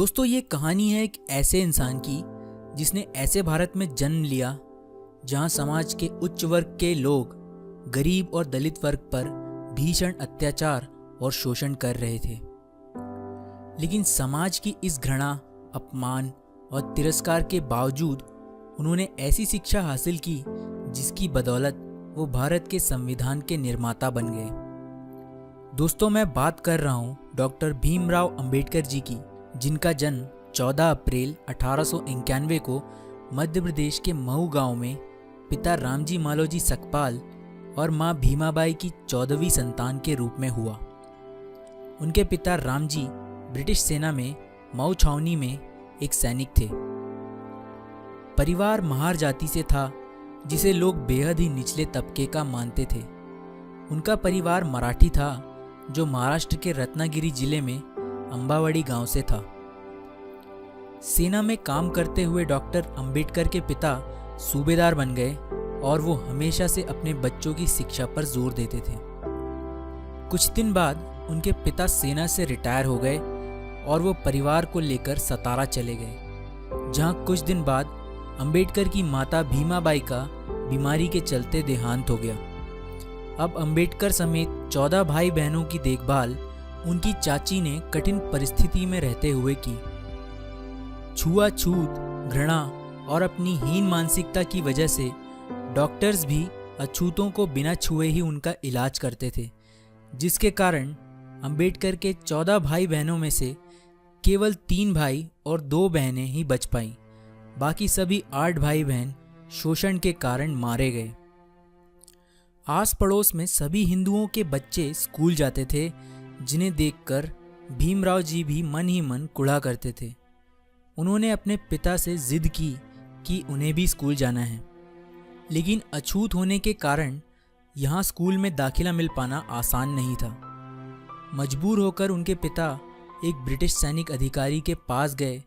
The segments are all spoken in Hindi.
दोस्तों, ये कहानी है एक ऐसे इंसान की जिसने ऐसे भारत में जन्म लिया जहां समाज के उच्च वर्ग के लोग गरीब और दलित वर्ग पर भीषण अत्याचार और शोषण कर रहे थे। लेकिन समाज की इस घृणा, अपमान और तिरस्कार के बावजूद उन्होंने ऐसी शिक्षा हासिल की जिसकी बदौलत वो भारत के संविधान के निर्माता बन गए। दोस्तों, मैं बात कर रहा हूँ डॉक्टर भीमराव अंबेडकर जी की, जिनका जन्म 14 अप्रैल 1891 को मध्य प्रदेश के महू गांव में पिता रामजी मालोजी सकपाल और मां भीमाबाई की 14वीं संतान के रूप में हुआ। उनके पिता रामजी ब्रिटिश सेना में मऊ छावनी में एक सैनिक थे। परिवार महार जाति से था जिसे लोग बेहद ही निचले तबके का मानते थे। उनका परिवार मराठी था जो महाराष्ट्र के रत्नागिरी जिले में अंबावड़ी गांव से था। सेना में काम करते हुए डॉक्टर अंबेडकर के पिता सूबेदार बन गए और वो हमेशा से अपने बच्चों की शिक्षा पर जोर देते थे। कुछ दिन बाद उनके पिता सेना से रिटायर हो गए और वो परिवार को लेकर सतारा चले गए, जहां कुछ दिन बाद अंबेडकर की माता भीमाबाई का बीमारी के चलते देहांत हो गया। अब अंबेडकर समेत 14 भाई बहनों की देखभाल उनकी चाची ने कठिन परिस्थिति में रहते हुए की। छुआछूत, घृणा और अपनी हीन मानसिकता की वजह से डॉक्टर्स भी अछूतों को बिना छुए ही उनका इलाज करते थे, जिसके कारण अंबेडकर के 14 भाई बहनों में से केवल 3 भाई और 2 बहनें ही बच पाईं। बाकी सभी 8 भाई बहन शोषण के कारण मारे गए। आस पड़ोस में सभी हिंदुओं के बच्चे स्कूल जाते थे, जिन्हें देखकर भीमराव जी भी मन ही मन कुढ़ा करते थे। उन्होंने अपने पिता से जिद की कि उन्हें भी स्कूल जाना है, लेकिन अछूत होने के कारण यहाँ स्कूल में दाखिला मिल पाना आसान नहीं था। मजबूर होकर उनके पिता एक ब्रिटिश सैनिक अधिकारी के पास गए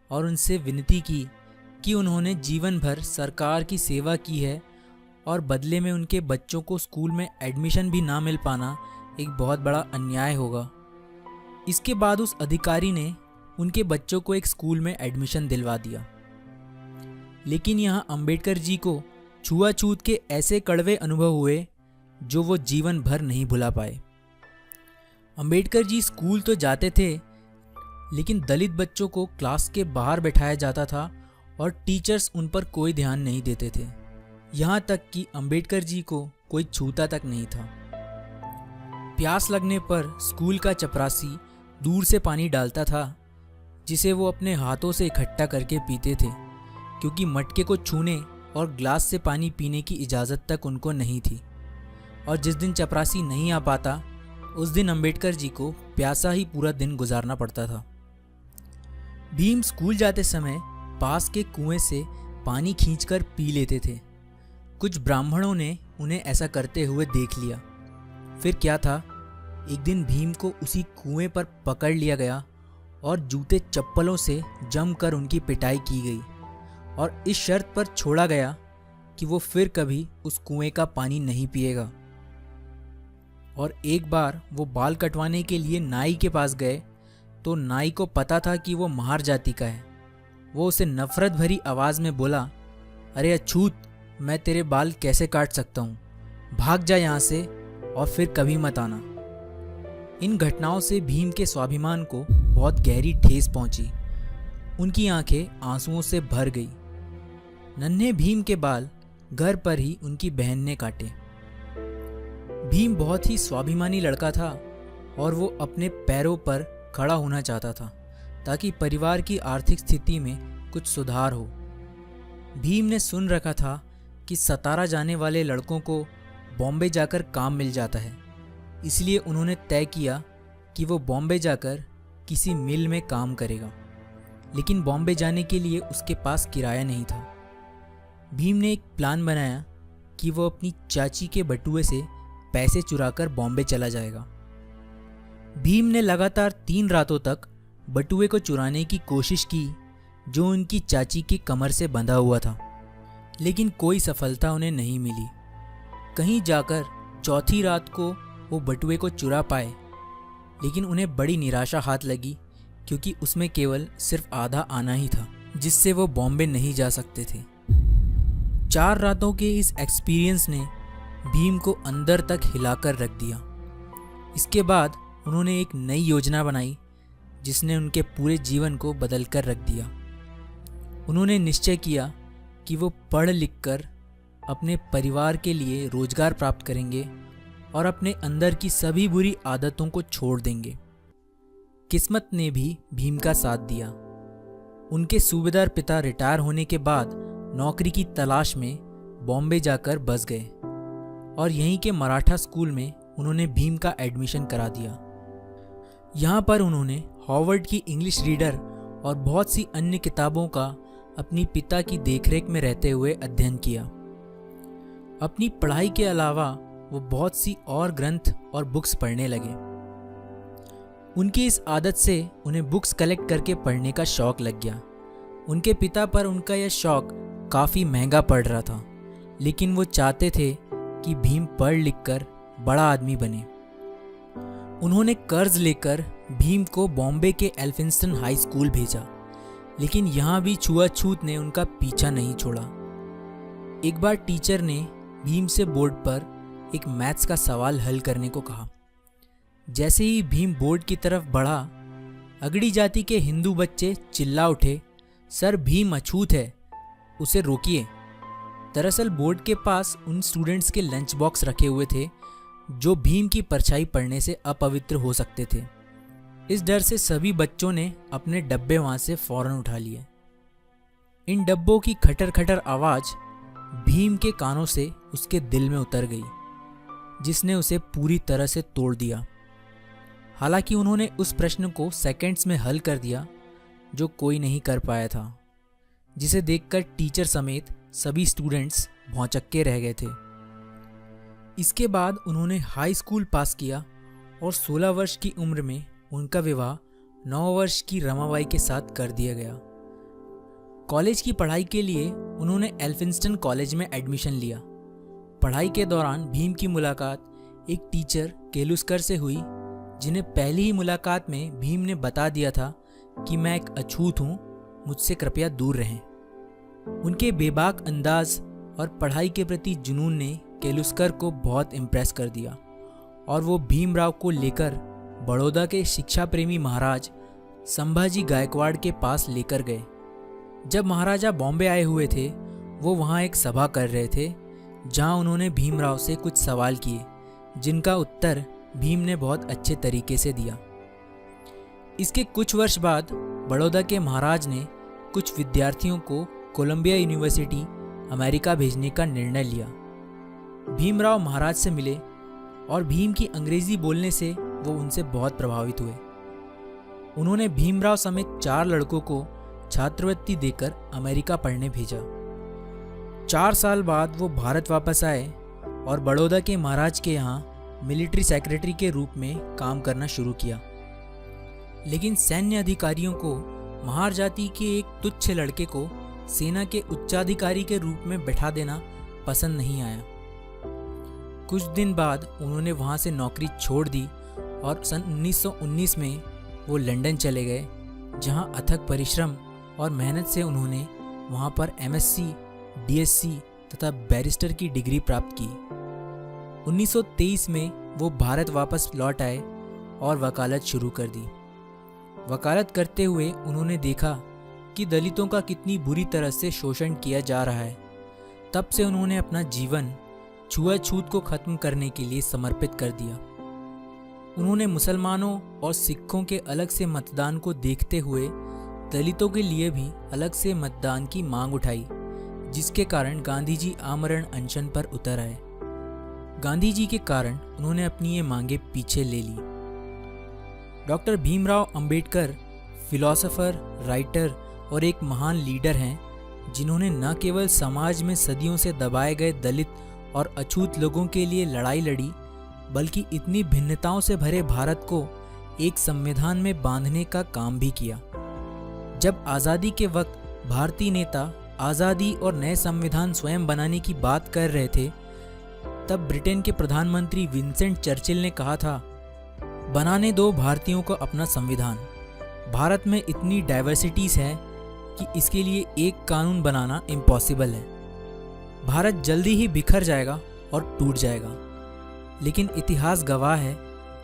और उनसे विनती की कि उन्होंने जीवन भर सरकार की सेवा की है और बदले में उनके बच्चों को स्कूल में एडमिशन भी ना मिल पाना एक बहुत बड़ा अन्याय होगा। इसके बाद उस अधिकारी ने उनके बच्चों को एक स्कूल में एडमिशन दिलवा दिया। लेकिन यहाँ अंबेडकर जी को छुआछूत के ऐसे कड़वे अनुभव हुए जो वो जीवन भर नहीं भुला पाए। अंबेडकर जी स्कूल तो जाते थे, लेकिन दलित बच्चों को क्लास के बाहर बैठाया जाता था और टीचर्स उन पर कोई ध्यान नहीं देते थे। यहाँ तक कि अंबेडकर जी को कोई छूता तक नहीं था। प्यास लगने पर स्कूल का चपरासी दूर से पानी डालता था, जिसे वो अपने हाथों से इकट्ठा करके पीते थे, क्योंकि मटके को छूने और ग्लास से पानी पीने की इजाज़त तक उनको नहीं थी। और जिस दिन चपरासी नहीं आ पाता, उस दिन अंबेडकर जी को प्यासा ही पूरा दिन गुजारना पड़ता था। भीम स्कूल जाते समय पास के कुएं से पानी खींचकर पी लेते थे। कुछ ब्राह्मणों ने उन्हें ऐसा करते हुए देख लिया। फिर क्या था, एक दिन भीम को उसी कुएं पर पकड़ लिया गया और जूते चप्पलों से जमकर उनकी पिटाई की गई और इस शर्त पर छोड़ा गया कि वो फिर कभी उस कुएं का पानी नहीं पिएगा। और एक बार वो बाल कटवाने के लिए नाई के पास गए तो नाई को पता था कि वो महार जाति का है। वो उसे नफरत भरी आवाज़ में बोला, अरे अछूत, मैं तेरे बाल कैसे काट सकता हूँ, भाग जा यहाँ से और फिर कभी मत आना। इन घटनाओं से भीम के स्वाभिमान को बहुत गहरी ठेस पहुंची। उनकी आंखें आंसुओं से भर गई। नन्हे भीम के बाल घर पर ही उनकी बहन ने काटे। भीम बहुत ही स्वाभिमानी लड़का था और वो अपने पैरों पर खड़ा होना चाहता था ताकि परिवार की आर्थिक स्थिति में कुछ सुधार हो। भीम ने सुन रखा था कि सतारा जाने वाले लड़कों को बॉम्बे जाकर काम मिल जाता है, इसलिए उन्होंने तय किया कि वो बॉम्बे जाकर किसी मिल में काम करेगा। लेकिन बॉम्बे जाने के लिए उसके पास किराया नहीं था। भीम ने एक प्लान बनाया कि वो अपनी चाची के बटुए से पैसे चुराकर बॉम्बे चला जाएगा। भीम ने लगातार 3 रातों तक बटुए को चुराने की कोशिश की जो उनकी चाची की कमर से बंधा हुआ था, लेकिन कोई सफलता उन्हें नहीं मिली। कहीं जाकर चौथी रात को वो बटुए को चुरा पाए, लेकिन उन्हें बड़ी निराशा हाथ लगी क्योंकि उसमें केवल सिर्फ आधा आना ही था, जिससे वो बॉम्बे नहीं जा सकते थे। 4 रातों के इस एक्सपीरियंस ने भीम को अंदर तक हिलाकर रख दिया। इसके बाद उन्होंने एक नई योजना बनाई जिसने उनके पूरे जीवन को बदल कर रख दिया। उन्होंने निश्चय किया कि वो पढ़ लिख कर अपने परिवार के लिए रोजगार प्राप्त करेंगे और अपने अंदर की सभी बुरी आदतों को छोड़ देंगे। किस्मत ने भी भीम का साथ दिया। उनके सूबेदार पिता रिटायर होने के बाद नौकरी की तलाश में बॉम्बे जाकर बस गए और यहीं के मराठा स्कूल में उन्होंने भीम का एडमिशन करा दिया। यहाँ पर उन्होंने हॉवर्ड की इंग्लिश रीडर और बहुत सी अन्य किताबों का अपनी पिता की देखरेख में रहते हुए अध्ययन किया। अपनी पढ़ाई के अलावा वो बहुत सी और ग्रंथ और बुक्स पढ़ने लगे। उनकी इस आदत से उन्हें बुक्स कलेक्ट करके पढ़ने का शौक लग गया। उनके पिता पर उनका यह शौक काफ़ी महंगा पड़ रहा था, लेकिन वो चाहते थे कि भीम पढ़ लिख कर बड़ा आदमी बने। उन्होंने कर्ज लेकर भीम को बॉम्बे के एल्फिंस्टन हाई स्कूल भेजा, लेकिन यहाँ भी छुआछूत ने उनका पीछा नहीं छोड़ा। एक बार टीचर ने भीम से बोर्ड पर एक मैथ्स का सवाल हल करने को कहा। जैसे ही भीम बोर्ड की तरफ बढ़ा, अगड़ी जाति के हिंदू बच्चे चिल्ला उठे, सर भीम अछूत है, उसे रोकिए। दरअसल बोर्ड के पास उन स्टूडेंट्स के लंच बॉक्स रखे हुए थे जो भीम की परछाई पड़ने से अपवित्र हो सकते थे। इस डर से सभी बच्चों ने अपने डब्बे वहां से फौरन उठा लिए। इन डब्बों की खटर खटर आवाज भीम के कानों से उसके दिल में उतर गई, जिसने उसे पूरी तरह से तोड़ दिया। हालांकि उन्होंने उस प्रश्न को सेकंड्स में हल कर दिया जो कोई नहीं कर पाया था, जिसे देखकर टीचर समेत सभी स्टूडेंट्स भौंचक्के रह गए थे। इसके बाद उन्होंने हाई स्कूल पास किया और 16 वर्ष की उम्र में उनका विवाह 9 वर्ष की रमाबाई के साथ कर दिया गया। कॉलेज की पढ़ाई के लिए उन्होंने एल्फिंस्टन कॉलेज में एडमिशन लिया। पढ़ाई के दौरान भीम की मुलाकात एक टीचर केलुस्कर से हुई, जिन्हें पहली ही मुलाकात में भीम ने बता दिया था कि मैं एक अछूत हूँ, मुझसे कृपया दूर रहें। उनके बेबाक अंदाज और पढ़ाई के प्रति जुनून ने केलुस्कर को बहुत इम्प्रेस कर दिया और वो भीमराव को लेकर बड़ौदा के शिक्षा प्रेमी महाराज संभाजी गायकवाड़ के पास लेकर गए। जब महाराजा बॉम्बे आए हुए थे, वो वहाँ एक सभा कर रहे थे जहाँ उन्होंने भीमराव से कुछ सवाल किए, जिनका उत्तर भीम ने बहुत अच्छे तरीके से दिया। इसके कुछ वर्ष बाद बड़ौदा के महाराज ने कुछ विद्यार्थियों को कोलंबिया यूनिवर्सिटी अमेरिका भेजने का निर्णय लिया। भीमराव महाराज से मिले और भीम की अंग्रेजी बोलने से वो उनसे बहुत प्रभावित हुए। उन्होंने भीमराव समेत 4 लड़कों को छात्रवृत्ति देकर अमेरिका पढ़ने भेजा। 4 साल बाद वो भारत वापस आए और बड़ौदा के महाराज के यहाँ मिलिट्री सेक्रेटरी के रूप में काम करना शुरू किया। लेकिन सैन्य अधिकारियों को महार जाति के एक तुच्छ लड़के को सेना के उच्चाधिकारी के रूप में बैठा देना पसंद नहीं आया। कुछ दिन बाद उन्होंने वहाँ से नौकरी छोड़ दी और सन 1919 में वो लंदन चले गए, जहाँ अथक परिश्रम और मेहनत से उन्होंने वहाँ पर MSc, DSc तथा बैरिस्टर की डिग्री प्राप्त की। 1923 में वो भारत वापस लौट आए और वकालत शुरू कर दी। वकालत करते हुए उन्होंने देखा कि दलितों का कितनी बुरी तरह से शोषण किया जा रहा है। तब से उन्होंने अपना जीवन छुआछूत को खत्म करने के लिए समर्पित कर दिया। उन्होंने मुसलमानों और सिखों के अलग से मतदान को देखते हुए दलितों के लिए भी अलग से मतदान की मांग उठाई, जिसके कारण गांधी जी आमरण अनशन पर उतर आए। गांधी जी के कारण उन्होंने अपनी ये मांगे पीछे ले ली। Doctor Bhimrao Ambedkar philosopher, writer और एक महान लीडर हैं, जिन्होंने न केवल समाज में सदियों से दबाए गए दलित और अछूत लोगों के लिए लड़ाई लड़ी, बल्कि इतनी भिन्नताओं से भरे भारत को एक संविधान में बांधने का काम भी किया। जब आज़ादी के वक्त भारतीय नेता आज़ादी और नए संविधान स्वयं बनाने की बात कर रहे थे, तब ब्रिटेन के प्रधानमंत्री विंसेंट चर्चिल ने कहा था, बनाने दो भारतीयों को अपना संविधान, भारत में इतनी डाइवर्सिटीज़ है कि इसके लिए एक कानून बनाना इम्पॉसिबल है। भारत जल्दी ही बिखर जाएगा और टूट जाएगा। लेकिन इतिहास गवाह है,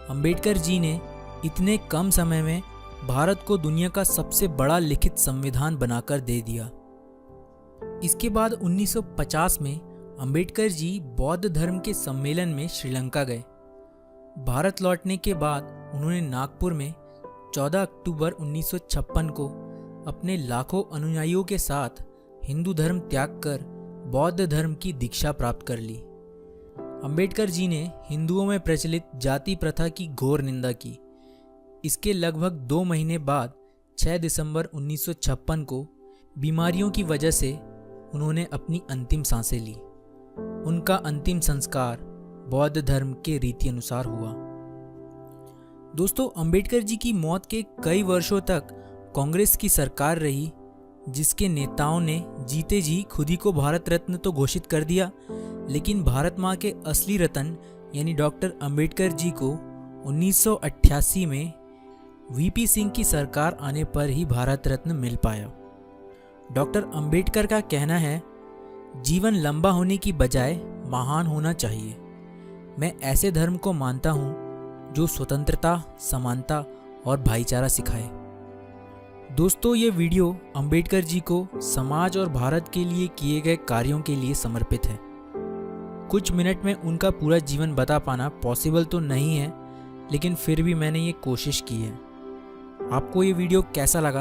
अंबेडकर जी ने इतने कम समय में भारत को दुनिया का सबसे बड़ा लिखित संविधान बनाकर दे दिया। इसके बाद 1950 में अंबेडकर जी बौद्ध धर्म के सम्मेलन में श्रीलंका गए। भारत लौटने के बाद उन्होंने नागपुर में 14 अक्टूबर 1956 को अपने लाखों अनुयायियों के साथ हिंदू धर्म त्याग कर बौद्ध धर्म की दीक्षा प्राप्त कर ली। अंबेडकर जी ने हिंदुओं में प्रचलित जाति प्रथा की घोर निंदा की। इसके लगभग 2 महीने बाद 6 दिसंबर 1956 को बीमारियों की वजह से उन्होंने अपनी अंतिम सांसें ली। उनका अंतिम संस्कार बौद्ध धर्म के रीति अनुसार हुआ। दोस्तों, अंबेडकर जी की मौत के कई वर्षों तक कांग्रेस की सरकार रही, जिसके नेताओं ने जीते जी खुद ही को भारत रत्न तो घोषित कर दिया, लेकिन भारत माँ के असली रतन यानी डॉक्टर अंबेडकर जी को 1988 में वीपी सिंह की सरकार आने पर ही भारत रत्न मिल पाया। डॉक्टर अंबेडकर का कहना है, जीवन लंबा होने की बजाय महान होना चाहिए। मैं ऐसे धर्म को मानता हूँ जो स्वतंत्रता, समानता और भाईचारा सिखाए। दोस्तों, ये वीडियो अंबेडकर जी को समाज और भारत के लिए किए गए कार्यों के लिए समर्पित है। कुछ मिनट में उनका पूरा जीवन बता पाना पॉसिबल तो नहीं है, लेकिन फिर भी मैंने ये कोशिश की है। आपको ये वीडियो कैसा लगा